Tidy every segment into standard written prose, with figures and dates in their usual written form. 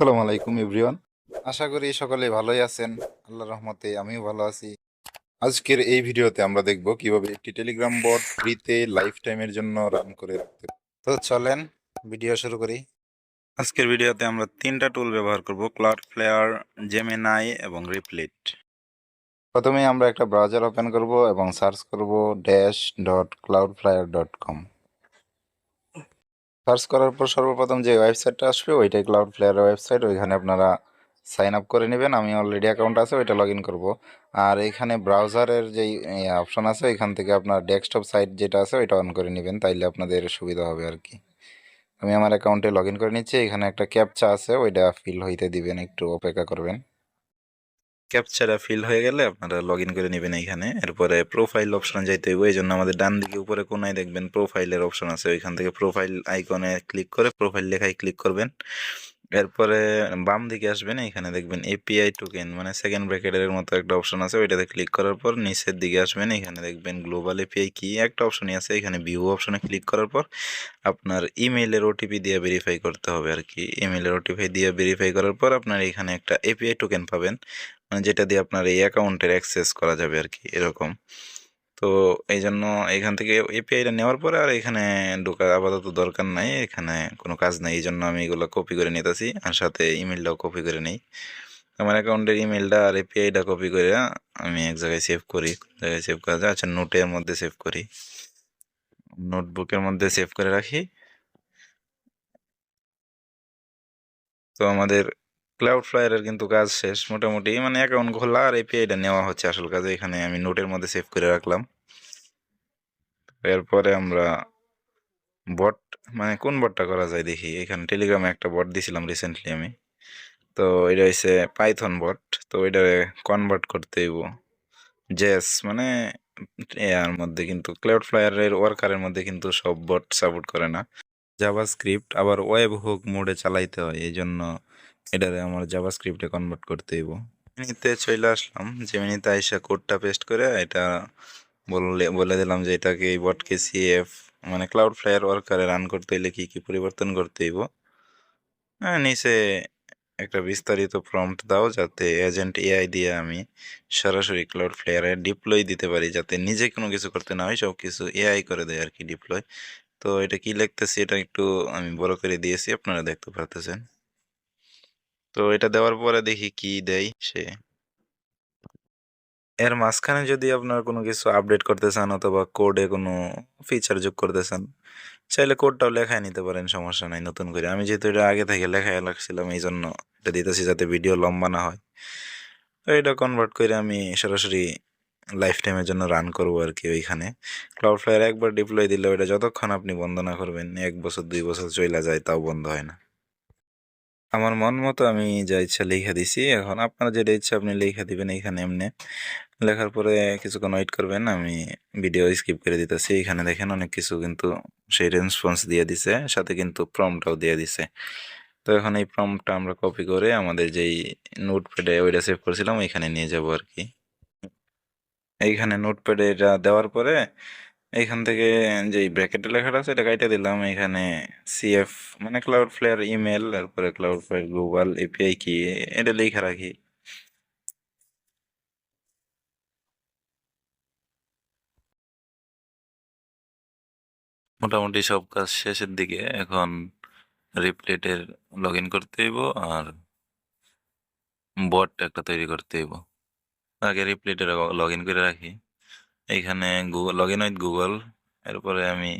আসসালামু আলাইকুম এভরিওয়ান। আশা করি সকলে ভালোই আছেন। আল্লাহর রহমতে আমিও ভালো আছি। আজকের এই ভিডিওতে আমরা দেখব কিভাবে একটি টেলিগ্রাম বট ফ্রিতে লাইফ টাইমের জন্য রান করে রাখতে পারি। তো চলেন ভিডিও শুরু করি। আজকের ভিডিওতে আমরা তিনটা টুল ব্যবহার করব: ক্লাউডফ্লায়ার, জেমিনাই এবং রিপ্লিট। প্রথমে আমরা একটা ব্রাউজার ওপেন করব এবং সার্চ করব dash.cloudflare.com। সার্চ করার পর সর্বপ্রথম যে ওয়েবসাইটটা আসবে ওইটাই ক্লাউডফ্লায়ারের ওয়েবসাইট। ওইখানে আপনারা সাইন আপ করে নেবেন। আমি অলরেডি অ্যাকাউন্ট আছে, ওইটা লগ ইন করবো। আর এখানে ব্রাউজারের যেই অপশন আছে ওইখান থেকে আপনার ডেস্কটপ সাইট যেটা আছে ওইটা অন করে নেবেন, তাইলে আপনাদের সুবিধা হবে আর কি। আমি আমার অ্যাকাউন্টে লগ ইন করে নিচ্ছি। এখানে একটা ক্যাপচা আছে, ওইটা ফিল হইতে দিবেন, একটু অপেক্ষা করবেন। ক্যাপচাটা ফিল হয়ে গেলে আপনারা লগ ইন করে নেবেন এইখানে। এরপরে প্রোফাইল অপশনে যাইতে হইব। এই জন্য আমাদের ডান দিকে উপরে কোনায় দেখবেন প্রোফাইলের অপশন আছে, ওইখান থেকে প্রোফাইল আইকনে ক্লিক করে প্রোফাইল লেখায় ক্লিক করবেন। এরপরে বাম দিকে আসবেন, এখানে দেখবেন এপিআই টোকেন মানে সেকেন্ড ব্র্যাকেটের মতো একটা অপশন আছে, ওইটাতে ক্লিক করার পর নিচের দিকে আসবেন, এখানে দেখবেন গ্লোবাল এপিআই কি একটা অপশনই আছে, এখানে ভিউ অপশনে ক্লিক করার পর আপনার ইমেইলের ওটিপি দিয়ে ভেরিফাই করতে হবে আর কি। ইমেইলের ওটিপি দিয়ে ভেরিফাই করার পর আপনার এখানে একটা এপিআই টোকেন পাবেন, মানে যেটা দিয়ে আপনার এই অ্যাকাউন্টের অ্যাক্সেস করা যাবে আর কি, এরকম। তো এই জন্য এখান থেকে এপিআইটা নেওয়ার পরে আর এখানে ঢোকার আপাতত দরকার নাই, এখানে কোনো কাজ নাই। এই জন্য আমি এগুলো কপি করে নিতেছি আর সাথে ইমেলটাও কপি করে নিই। আমার অ্যাকাউন্টের ইমেলটা আর এপিআইটা কপি করে আমি এক জায়গায় সেভ করি। জায়গায় সেভ করা যায়, আচ্ছা নোটের মধ্যে সেভ করি, নোটবুকের মধ্যে সেভ করে রাখি। তো আমাদের ক্লাউডফ্লায়ারের কিন্তু কাজ শেষ মোটামুটি, মানে অ্যাকাউন্ট খোলা আর এপিআইটা নেওয়া হচ্ছে আসল কাজে। এখানে আমি নোটের মধ্যে সেভ করে রাখলাম। এরপরে আমরা বট, মানে কোন বটটা করা যায় দেখি। এখানে টেলিগ্রামে একটা বট দিছিলাম রিসেন্টলি আমি, তো এটা হচ্ছে পাইথন বট। তো এটা কনভার্ট করতে হইব জেস, মানে এর মধ্যে কিন্তু ক্লাউডফ্লায়ারের ওয়ার্কারের মধ্যে কিন্তু সব বট সাপোর্ট করে না। জাভাস্ক্রিপ্ট আবার ওয়েব হুক মোডে চালাইতে হয়, এই জন্য এটাতে আমার জাভাস্ক্রিপ্টে কনভার্ট করতে হইব। জেমিনিতে চলে আসলাম, জেমিনিতে আইসা কোডটা পেস্ট করে এটা বলে দিলাম যে এটাকে এই বটকে সিএফ মানে ক্লাউডফ্লায়ার ওয়ার্কারে রান করতে হইলে কি কি পরিবর্তন করতে হইব। নিচে একটা বিস্তারিত প্রম্পট দাও, যাতে এজেন্ট এআই দিয়ে আমি সরাসরি ক্লাউডফ্লায়ারে ডিপ্লয় দিতে পারি, যাতে নিজে কোনো কিছু করতে না হয়, সব কিছু এআই করে দেয় আর কি ডিপ্লয়। তো এটা কি লিখতেছি এটা একটু আমি বড় করে দিয়েছি, আপনারা দেখতে পারতেছেন। তো এটা দেওয়ার পরে দেখি কি দেয় সে। এর মাঝখানে যদি আপনার কোনো কিছু আপডেট করতে চান অথবা কোডে কোনো ফিচার যোগ করতে চান, চাইলে কোডটাও লেখায় নিতে পারেন, সমস্যা নাই নতুন করে। আমি যেহেতু এটা আগে থেকে লেখায় রাখছিলাম এই জন্য এটা দিতেছি, যাতে ভিডিও লম্বা না হয়। তো এটা কনভার্ট করে আমি সরাসরি লাইফ টাইমের জন্য রান করবো আর কি। ওইখানে ক্লাউডফ্লায়ার একবার ডিপ্লয় দিলে ওইটা যতক্ষণ আপনি বন্ধ না করবেন, 1 বছর 2 বছর চলে যায় তাও বন্ধ হয় না। আমার মন মতো আমি যা ইচ্ছা লিখে দিছি, এখন আপনার যেটা ইচ্ছা আপনি লিখে দিবেন এইখানে। এমনি লেখার পরে কিছুক্ষণ ওয়েট করবেন, আমি ভিডিও স্কিপ করে দিতেছি। এখানে দেখেন অনেক কিছু কিন্তু সেই রেসপন্স দিয়ে দিছে, সাথে কিন্তু প্রম্পটটাও দিয়ে দিছে। তো এখন এই প্রম্পটটা আমরা কপি করে আমাদের যেই নোটপ্যাডে ওইটা সেভ করেছিলাম ওইখানে নিয়ে যাব আর কি। এইখানে নোটপ্যাডে এটা দেওয়ার পরে এইখান থেকে যেই ব্র্যাকেটে লেখাটা আছে এটা কাইটে দিলাম। এখানে সিএফ মানে ক্লাউডফ্লায়ার ইমেল, তারপরে ক্লাউডফ্লায়ার গ্লোবাল এপিআই কি এটা লেখা রাখি। মোটামুটি সব কাজ শেষের দিকে, এখন রিপ্লেটের লগ ইন করতে হইব আর বট একটা তৈরি করতে হইব। আগে রিপ্লেটের লগ ইন করে রাখি। এইখানে Google log in with Google, এরপরে আমি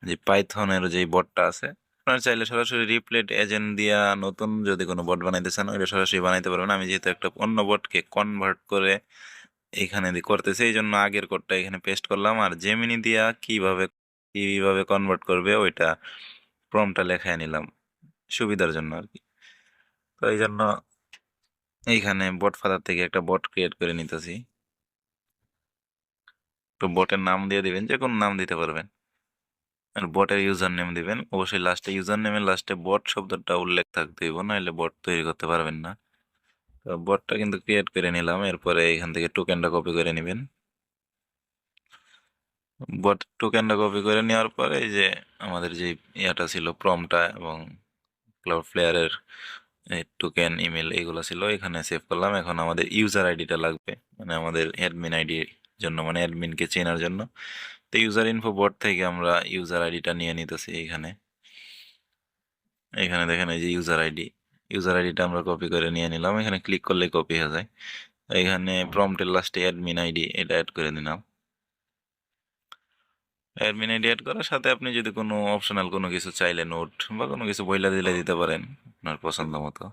যে পাইথনের যে বটটা আছে, আপনারা চাইলে সরাসরি রিপ্লেট এজেন্ট দিয়া নতুন যদি কোনো বট বানাইতে চান ওইটা সরাসরি বানাইতে পারবেন। আমি যেহেতু একটা অন্য বটকে কনভার্ট করে এইখানে করতেছি, এই জন্য আগের কোডটা এখানে পেস্ট করলাম। আর জেমিনি দিয়া কিভাবে কনভার্ট করবে ওইটা প্রম্পটটা লেখায় নিলাম সুবিধার জন্য আর কি। তো এই জন্য এইখানে বট ফাদার থেকে একটা বট ক্রিয়েট করে নিতেছি। তো বটের নাম দিয়ে দিবেন, যে কোনো নাম দিতে পারবেন। আর বটের ইউজার নেম দিবেন, অবশ্যই লাস্টে ইউজার নেমের লাস্টে বট শব্দটা উল্লেখ থাকতে হইব, নাহলে বট তৈরি করতে পারবেন না। তো বটটা কিন্তু ক্রিয়েট করে নিলাম। এরপরে এখান থেকে টোকেনটা কপি করে নেবেন। বট টোকেনটা কপি করে নেওয়ার পরে এই যে আমাদের যে ইয়াটা ছিল প্রমটা এবং ক্লাউডফ্লায়ারের টোকেন, ইমেল এগুলো ছিল, এখানে সেভ করলাম। এখন আমাদের ইউজার আইডিটা লাগবে, মানে আমাদের অ্যাডমিন আইডির জন্য, মানে অ্যাডমিনকে চেনার জন্য। তো ইউজার ইনফো বোর্ড থেকে আমরা ইউজার আইডিটা নিয়ে নিতেছি এখানে। এখানে দেখেন এই যে ইউজার আইডিটা আমরা কপি করে নিয়ে নিলাম, এখানে ক্লিক করলে কপি হয়ে যায়। এখানে প্রম্পটের লাস্টে অ্যাডমিন আইডি এটা অ্যাড করে দিলাম। অ্যাডমিন আইডি অ্যাড করার সাথে আপনি যদি কোনো অপশনাল কোনো কিছু চাইলে নোট বা কোনো কিছু বইলা দিলে দিতে পারেন আপনার পছন্দ মতো।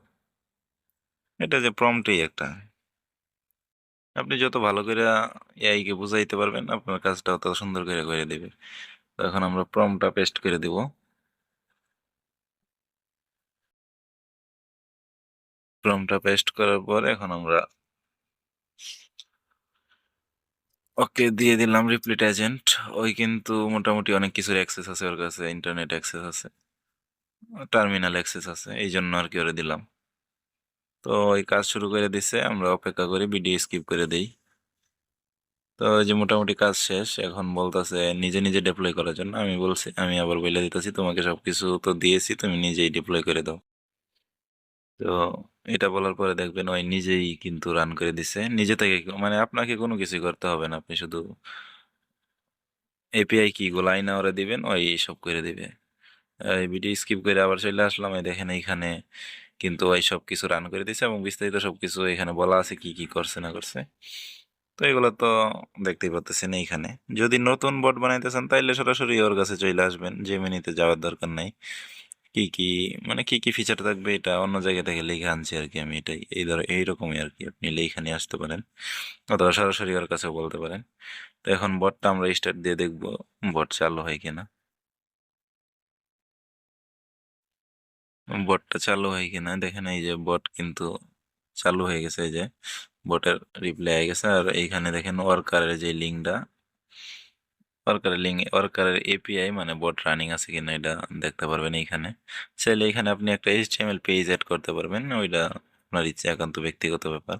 এটা যে প্রম্পটই একটা, আপনি যত ভালো করে এআই কে বুঝাইতে পারবেন আপনার কাজটা তত সুন্দর করে করে দিবে। তো এখন আমরা প্রম্পটটা পেস্ট করে দিব। প্রম্পটটা পেস্ট করার পর এখন আমরা ওকে দিয়ে দিলাম রিপ্লিট এজেন্ট। ওই কিন্তু মোটামুটি অনেক কিছুর অ্যাক্সেস আছে ওর কাছে, ইন্টারনেট অ্যাক্সেস আছে, টার্মিনাল অ্যাক্সেস আছে, এই জন্য আর কি ওরে দিলাম। তো ওই কাজ শুরু করে দিছে, আমরা অপেক্ষা করি, ভিডিও স্কিপ করে দেই। তো ওই যে মোটামুটি কাজ শেষ, এখন বলতেছে নিজে নিজে ডিপ্লয় করার জন্য। আমি বলছি, আমি আবার বলে দিতেছি তোমাকে সবকিছু তো দিয়েছি, তুমি নিজেই ডিপ্লয় করে দাও। তো এটা বলার পরে দেখবেন ওই নিজেই কিন্তু রান করে দিছে নিজে থেকে, মানে আপনাকে কোনো কিছু করতে হবে না, আপনি শুধু এপিআই কি গুলো আইনা ওরা দিবেন, ওই সব করে দিবে। এই ভিডিও স্কিপ করে আবার চলে আসলাম, এই দেখেন এইখানে কিন্তু ওই সব কিছু রান করে দিছে এবং বিস্তারিত সবকিছু এখানে বলা আছে কি কি করছে না করছে। তো এগুলো তো দেখতেই পাচ্ছেন এইখানে। যদি নতুন বট বানাইতে চান তাইলে সরাসরি ওর কাছে চলে আসবেন, জেমিনিতে যাওয়ার দরকার নাই। কি কি, মানে কি কি ফিচার থাকবে এটা অন্য জায়গা থেকে লিখে আনছি আর কি আমি, এটাই এই ধর এইরকমই আর কি, আপনি লিখে নিয়ে আসতে পারেন অথবা সরাসরি ওর কাছে বলতে পারেন। তো এখন বটটা আমরা স্টার্ট দিয়ে দেখবো বট চালু হয় কিনা। বটটা চালু হয় কিনা দেখেন, এই যে বট কিন্তু চালু হয়ে গেছে, এই যে বটের রিপ্লাই হয়ে গেছে। আর এইখানে দেখেন ওয়ার্কারের যে লিঙ্কটা, ওয়ার্কারের এপিআই মানে বট রানিং আছে কিনা এটা দেখতে পারবেন এইখানে। চাইলে এখানে আপনি একটা এইচটিএমএল পেজ অ্যাড করতে পারবেন, ওইটা আপনার ইচ্ছে, একান্ত ব্যক্তিগত ব্যাপার।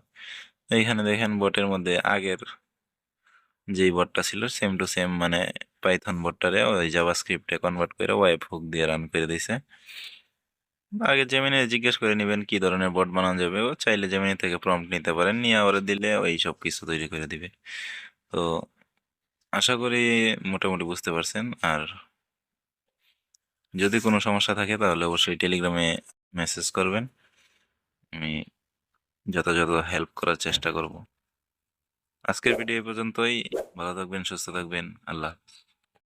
এইখানে দেখেন বটের মধ্যে আগের যেই বটটা ছিল সেম টু সেম, মানে পাইথন বটটারে ওই জাভাস্ক্রিপ্টে কনভার্ট করে ওয়েব হুক দিয়ে রান করে দিছে। আগে জেমিনি জিজ্ঞেস করে নেবেন কি ধরনের বট বানানো যাবে, ও চাইলে জেমিনি থেকে প্রম্পট নিতে পারেন, নিয়ে ওরা দিলে ওই সব কিছু তৈরি করে দিবে। তো আশা করি মোটামুটি বুঝতে পারছেন। আর যদি কোনো সমস্যা থাকে তাহলে অবশ্যই টেলিগ্রামে মেসেজ করবেন, আমি যথাযথ হেল্প করার চেষ্টা করব। আজকের ভিডিও এই পর্যন্তই। ভালো থাকবেন, সুস্থ থাকবেন, আল্লাহ হাফেজ।